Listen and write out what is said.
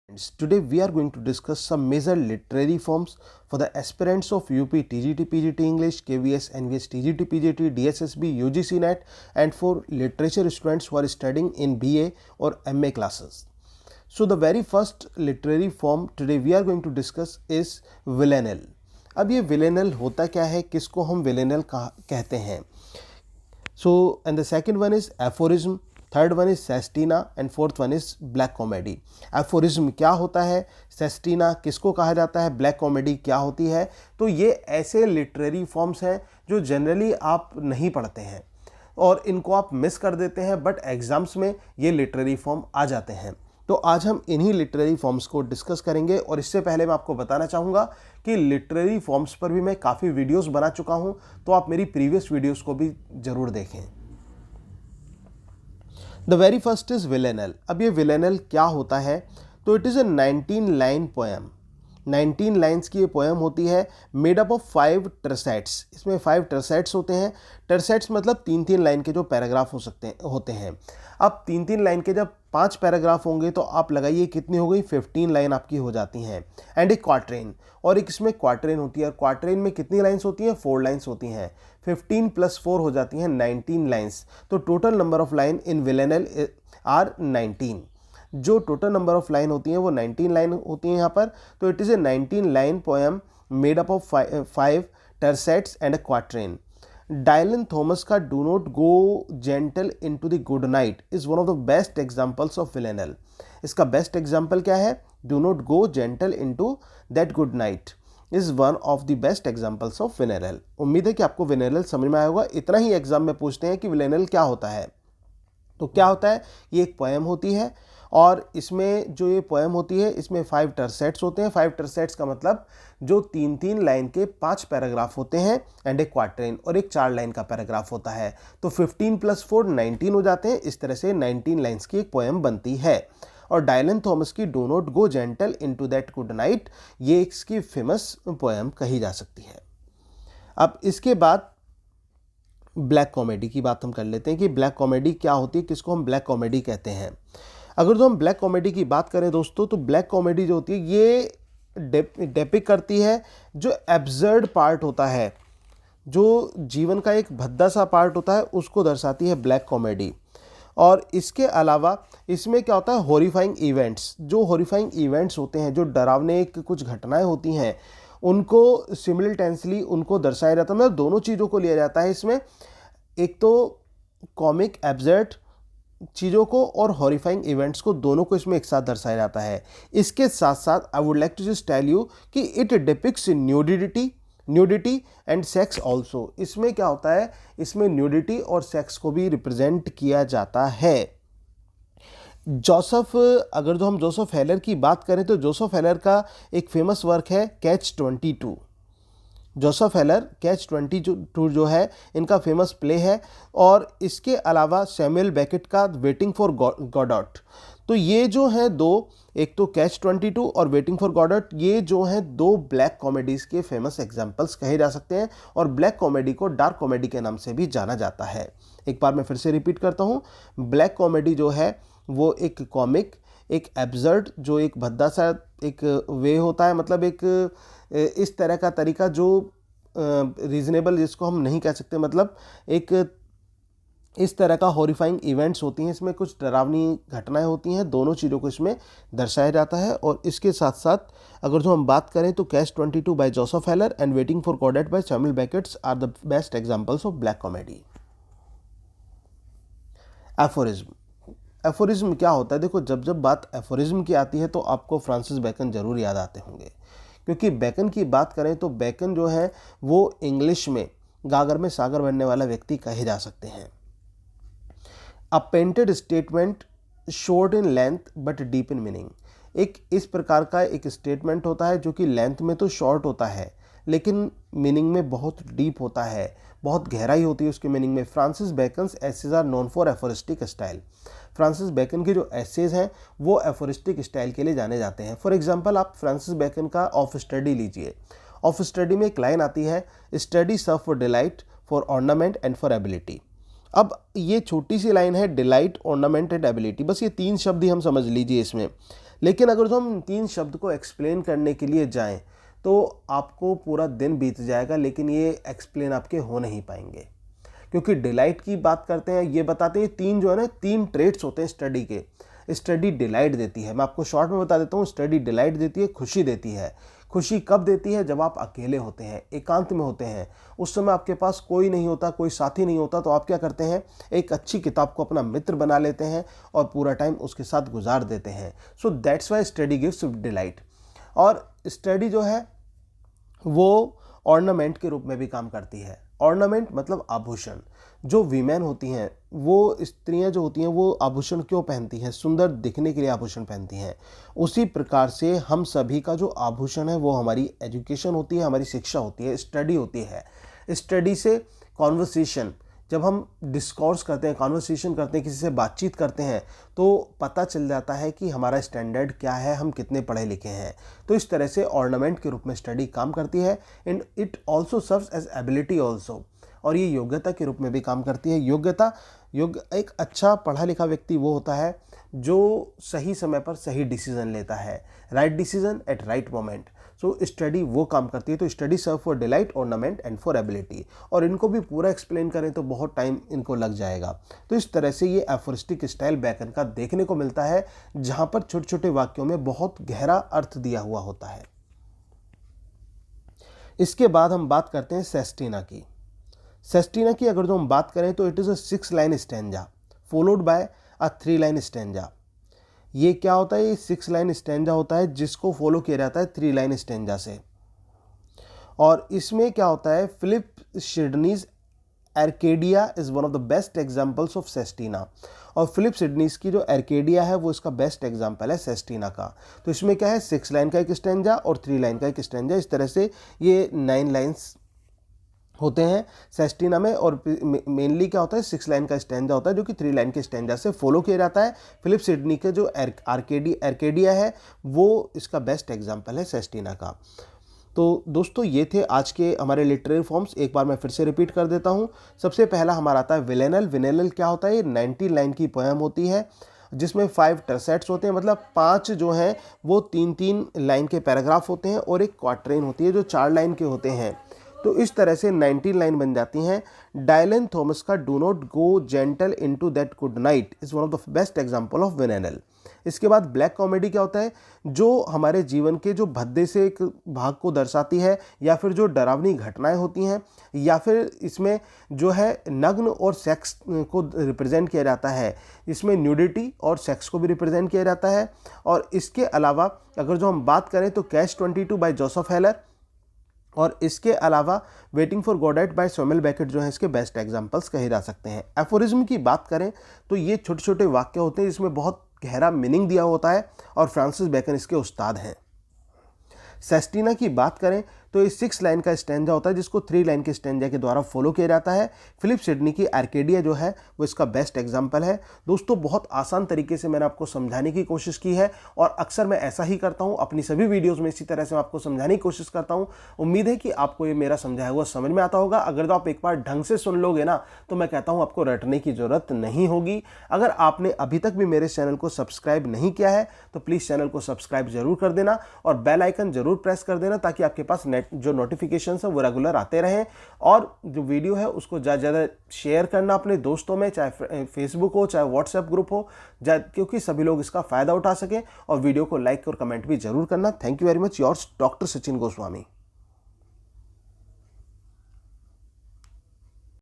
Today we are going to discuss some major literary forms for the aspirants of UP TGT PGT English, KVS NVS TGT PGT, DSSB, UGC NET and for literature students who are studying in BA or MA classes. So the very first literary form today we are going to discuss is villanelle. अब ये villanelle होता क्या है, किसको हम villanelle कहते हैं? So and the second one is aphorism, third one is sestina and fourth one is black comedy. Aphorism क्या होता है, सेस्टिना किसको कहा जाता है, ब्लैक कॉमेडी क्या होती है? तो ये ऐसे लिटरेरी फॉर्म्स हैं जो जनरली आप नहीं पढ़ते हैं और इनको आप मिस कर देते हैं, बट एग्जाम्स में ये लिटरेरी फॉर्म आ जाते हैं. तो आज हम इन्हीं लिटरेरी फॉर्म्स को डिस्कस करेंगे और इससे पहले मैं आपको बताना चाहूँगा कि लिटरेरी फॉर्म्स पर भी मैं काफ़ी वीडियोस बना चुका हूँ, तो आप मेरी प्रीवियस वीडियोस को भी ज़रूर देखें. The very first is villanelle. अब ये विलेनल क्या होता है? तो it is a 19 line poem. 19 lines की ये पोएम होती है, मेड अप ऑफ 5 टर्सेट्स. इसमें 5 टर्सेट्स होते हैं. टर्सेट्स मतलब 3-3 लाइन के जो पैराग्राफ होते हैं. अब 3-3 लाइन के जब 5 पैराग्राफ होंगे तो आप लगाइए कितनी हो गई, 15 लाइन आपकी हो जाती हैं. एंड एक क्वार्ट्रेन, और एक इसमें क्वार्ट्रेन होती है. और क्वार्ट्रेन में कितनी लाइन्स होती हैं, 4 लाइन्स होती हैं. 15 + 4 हो जाती हैं 19 लाइन्स. तो total number of line in villanelle are 19. जो टोटल नंबर ऑफ लाइन होती हैं वो 19 लाइन होती हैं यहाँ पर. तो it is a 19 line poem made up of 5 tercets and a quatrain. Dylan Thomas का do not go gentle into the good night is one of the best examples of villanelle. इसका best example क्या है? Do not go gentle into that good night is one of the best examples of villanelle. उम्मीद है कि आपको विलेनल समझ में आया होगा. इतना ही एग्जाम में पूछते हैं कि विलेनल क्या होता है. तो क्या होता है, ये एक पोएम होती है और इसमें जो ये पोएम होती है इसमें 5 टर्सेट्स होते हैं. 5 टर्सेट्स का मतलब जो 3-3 लाइन के 5 पैराग्राफ होते हैं एंड एक क्वार्ट्रेन, और एक 4 लाइन का पैराग्राफ होता है. तो 15 + 4 19 हो जाते हैं. इस तरह से 19 लाइन्स की एक पोएम बनती है. और डायलन थॉमस की do not go gentle into that good night, ये इसकी फेमस पोएम कही जा सकती है. अब इसके बाद ब्लैक कॉमेडी की बात हम कर लेते हैं कि ब्लैक कॉमेडी क्या होती है, किसको हम ब्लैक कॉमेडी कहते हैं. अगर तो हम ब्लैक कॉमेडी की बात करें दोस्तों, तो ब्लैक कॉमेडी जो होती है ये डेपिक करती है जो एब्सर्ड पार्ट होता है, जो जीवन का एक भद्दा सा पार्ट होता है, उसको दर्शाती है ब्लैक कॉमेडी. और इसके अलावा इसमें क्या होता है, हॉरिफाइंग इवेंट्स. जो हॉरिफाइंग इवेंट्स होते हैं, जो डरावने कुछ घटनाएं होती हैं, उनको सिमिलटेनियसली उनको दर्शाया जाता है. मतलब दोनों चीज़ों को लिया जाता है इसमें, एक तो कॉमिक एब्सर्ड चीज़ों को और हॉरिफाइंग इवेंट्स को, दोनों को इसमें एक साथ दर्शाया जाता है. इसके साथ साथ I would like to just tell you कि it depicts nudity and sex also. इसमें क्या होता है, इसमें न्यूडिटी और सेक्स को भी रिप्रेजेंट किया जाता है. अगर जो हम जोसेफ हेलर की बात करें तो जोसेफ हेलर का एक फेमस वर्क है कैच-22. जोसेफ हेलर कैच-22 जो है इनका फेमस प्ले है. और इसके अलावा सैमुअल बेकेट का वेटिंग फॉर गॉडॉट. तो ये जो हैं दो, एक तो कैच-22 और वेटिंग फॉर गॉडॉट, ये जो हैं 2 ब्लैक कॉमेडीज़ के फेमस एग्जाम्पल्स कहे जा सकते हैं. और ब्लैक कॉमेडी को डार्क कॉमेडी के नाम से भी जाना जाता है. एक बार मैं फिर से रिपीट करता हूँ, ब्लैक कॉमेडी जो है वो एक कॉमिक, एक एब्सर्ड, जो एक भद्दा सा एक वे होता है, मतलब एक इस तरह का तरीका जो रीजनेबल, जिसको हम नहीं कह सकते, मतलब एक इस तरह का हॉरिफाइंग इवेंट्स होती हैं, इसमें कुछ डरावनी घटनाएं होती हैं, दोनों चीज़ों को इसमें दर्शाया जाता है. और इसके साथ साथ अगर जो हम बात करें तो कैच-22 by Joseph Heller and waiting for Godot by Samuel Beckett are the best examples of black comedy. Aphorism क्या होता है? देखो, जब बात एफोरिज्म की आती है तो आपको फ्रांसिस बेकन जरूर याद आते होंगे, क्योंकि बेकन की बात करें तो बेकन जो है वो इंग्लिश में गागर में सागर बनने वाला व्यक्ति कहे जा सकते हैं. A painted statement short in length but deep in meaning. एक इस प्रकार का एक स्टेटमेंट होता है जो कि लेंथ में तो शॉर्ट होता है लेकिन मीनिंग में बहुत डीप होता है, बहुत गहराई होती है उसके मीनिंग में. Francis Bacon's essays are known for aphoristic style. Francis Bacon के जो एसेज हैं वो एफोरिस्टिक स्टाइल के लिए जाने जाते हैं. फॉर एग्जांपल, आप फ्रांसिस बेकन का ऑफ स्टडी लीजिए. ऑफ स्टडी में एक लाइन आती है, study serve for delight, for ornament and for ability. अब ये छोटी सी लाइन है, डिलाइट, ऑर्नामेंट एंड एबिलिटी, बस ये 3 शब्द ही हम समझ लीजिए इसमें. लेकिन अगर जो हम 3 शब्द को एक्सप्लेन करने के लिए जाएं तो आपको पूरा दिन बीत जाएगा, लेकिन ये एक्सप्लेन आपके हो नहीं पाएंगे। क्योंकि डिलाइट की बात करते हैं, ये बताते हैं 3 जो है ना 3 ट्रेट्स होते हैं स्टडी के। स्टडी डिलाइट देती है, मैं आपको शॉर्ट में बता देता हूँ। स्टडी डिलाइट देती है, खुशी देती है। खुशी कब देती है? जब आप अकेले होते हैं, एकांत में होते हैं, उस समय आपके पास कोई नहीं होता, कोई साथी नहीं होता, तो आप क्या करते हैं, एक अच्छी किताब को अपना मित्र बना लेते हैं और पूरा टाइम उसके साथ गुजार देते हैं। So that's why study gives delight. और स्टडी जो है वो ऑर्नामेंट के रूप में भी काम करती है। ऑर्नामेंट मतलब आभूषण। जो वीमेन होती हैं, वो स्त्रियां जो होती हैं, वो आभूषण क्यों पहनती हैं? सुंदर दिखने के लिए आभूषण पहनती हैं। उसी प्रकार से हम सभी का जो आभूषण है वो हमारी एजुकेशन होती है, हमारी शिक्षा होती है, स्टडी होती है। स्टडी से कॉन्वर्सेशन, जब हम डिस्कोर्स करते हैं, कॉन्वर्सेशन करते हैं, किसी से बातचीत करते हैं, तो पता चल जाता है कि हमारा स्टैंडर्ड क्या है, हम कितने पढ़े लिखे हैं। तो इस तरह से ऑर्नामेंट के रूप में स्टडी काम करती है। And it also serves as ability also, और ये योग्यता के रूप में भी काम करती है। एक अच्छा पढ़ा लिखा व्यक्ति वो होता है जो सही समय पर सही डिसीजन लेता है, right decision at right moment. So study वो काम करती है। तो study serve for delight, ornament and for ability. और इनको भी पूरा एक्सप्लेन करें तो बहुत टाइम इनको लग जाएगा। तो इस तरह से ये एफोरिस्टिक स्टाइल बैकन का देखने को मिलता है, जहां पर छोटे छोटे वाक्यों में बहुत गहरा अर्थ दिया हुआ होता है। इसके बाद हम बात करते हैं सेस्टिना की। सेस्टिना की अगर जो हम बात करें तो it is a 6 line stanza followed by a 3 line stanza. ये क्या होता है? ये 6 लाइन स्टैंजा होता है जिसको फॉलो किया जाता है 3 लाइन स्टैंजा से। और इसमें क्या होता है, Philip Sidney's Arcadia is one of the best examples of sestina. और फिलिप सिडनीज की जो आर्केडिया है वो इसका बेस्ट एग्जाम्पल है सेस्टिना का। तो इसमें क्या है, 6 लाइन का एक स्टैंजा और 3 लाइन का एक स्टैंजा। इस तरह से ये 9 लाइन्स होते हैं सेस्टिना में। और मेनली क्या होता है, 6 लाइन का स्टैंजा होता है जो कि 3 लाइन के स्टैंजा से फॉलो किया जाता है। फिलिप सिडनी के जो आर्केडिया है वो इसका बेस्ट एग्जाम्पल है सेस्टिना का। तो दोस्तों ये थे आज के हमारे लिटरेरी फॉर्म्स। एक बार मैं फिर से रिपीट कर देता हूँ। सबसे पहला हमारा आता है विलेनल। विलेनल क्या होता है? ये 90 लाइन की पोएम होती है जिसमें 5 टर्सेट्स होते हैं, मतलब 5 जो हैं वो 3-3 लाइन के पैराग्राफ होते हैं, और एक क्वार्टरेन होती है जो 4 लाइन के होते हैं। तो इस तरह से 19 लाइन बन जाती हैं। डायलन थॉमस का do not go gentle into that good night is one of the best example of villanelle. इसके बाद ब्लैक कॉमेडी क्या होता है? जो हमारे जीवन के जो भद्दे से एक भाग को दर्शाती है, या फिर जो डरावनी घटनाएं होती हैं, या फिर इसमें जो है नग्न और सेक्स को रिप्रेजेंट किया जाता है। इसमें न्यूडिटी और सेक्स को भी रिप्रेजेंट किया जाता है। और इसके अलावा अगर जो हम बात करें तो कैच 22 बाय जोसेफ हेलर, और इसके अलावा waiting for Godot by Samuel Beckett जो है इसके बेस्ट एग्जांपल्स कहे जा सकते हैं। एफोरिज्म की बात करें तो ये छोटे छोटे वाक्य होते हैं जिसमें बहुत गहरा मीनिंग दिया होता है, और फ्रांसिस बेकन इसके उस्ताद हैं। सेस्टिना की बात करें तो ये 6 लाइन का स्टैंजा होता है जिसको 3 लाइन के स्टैंजा के द्वारा फॉलो किया जाता है। फिलिप सिडनी की आर्केडिया जो है वो इसका बेस्ट एग्जाम्पल है। दोस्तों बहुत आसान तरीके से मैंने आपको समझाने की कोशिश की है, और अक्सर मैं ऐसा ही करता हूँ अपनी सभी वीडियोज़ में, इसी तरह से मैं आपको समझाने की कोशिश करता हूँ। उम्मीद है कि आपको ये मेरा समझाया हुआ समझ में आता होगा। अगर तो आप एक बार ढंग से सुन लोगे ना तो मैं कहता हूँ आपको रटने की जरूरत नहीं होगी। अगर आपने अभी तक भी मेरे चैनल को सब्सक्राइब नहीं किया है तो प्लीज़ चैनल को सब्सक्राइब जरूर कर देना, और बेल आइकन जरूर प्रेस कर देना, ताकि आपके पास जो नोटिफिकेशन है वो रेगुलर आते रहें। और जो वीडियो है उसको ज़्यादा शेयर करना अपने दोस्तों में, चाहे फेसबुक हो चाहे व्हाट्सएप ग्रुप हो, क्योंकि सभी लोग इसका फायदा उठा सकें। और वीडियो को लाइक और कमेंट भी जरूर करना। Thank you very much, yours doctor Sachin Goswami.